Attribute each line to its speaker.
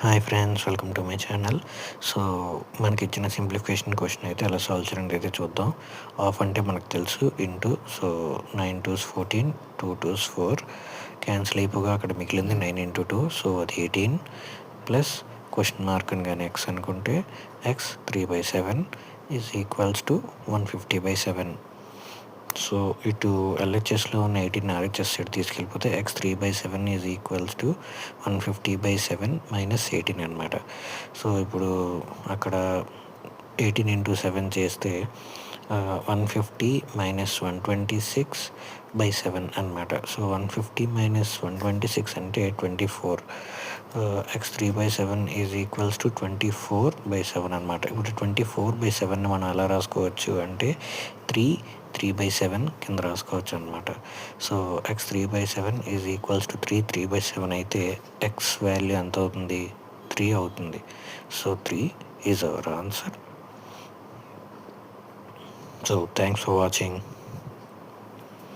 Speaker 1: Hi friends, welcome to my channel. So మనకి ఇచ్చిన simplification question అయితే ఎలా సాల్వ్ చేయడం అయితే చూద్దాం. ఆఫ్ అంటే మనకు తెలుసు, into. So 9 2s 14, 2 2s 4 cancel అయిపోగా అక్కడ మిగిలింది 9 ఇంటూ 2, సో అది 18 ప్లస్ క్వశ్చన్ మార్క్ అని కానీ ఎక్స్ అనుకుంటే x 3/7 is equals to 150/7. So ఇటు ఎల్హెచ్ఎస్లో ఉన్న 18 ఆర్హెచ్ఎస్ సైడ్ తీసుకెళ్ళిపోతే x 3/7 is equals to 150/7 minus 18 అనమాట. సో ఇప్పుడు అక్కడ 18 ఇంటూ 7 చేస్తే 150 మైనస్ 126/7 అనమాట. సో 150 మైనస్ 126 అంటే 24. ఎక్స్ 3/7 ఈజ్ ఈక్వల్స్ టు 24/7 అనమాట. ఇప్పుడు 24/7 మనం ఎలా రాసుకోవచ్చు అంటే 3/7 కింద రాసుకోవచ్చు అనమాట. So X 3/7 is equals to 3/7 అయితే ఎక్స్ వాల్యూ ఎంత అవుతుంది? 3 అవుతుంది. So 3 is our answer. So thanks for watching.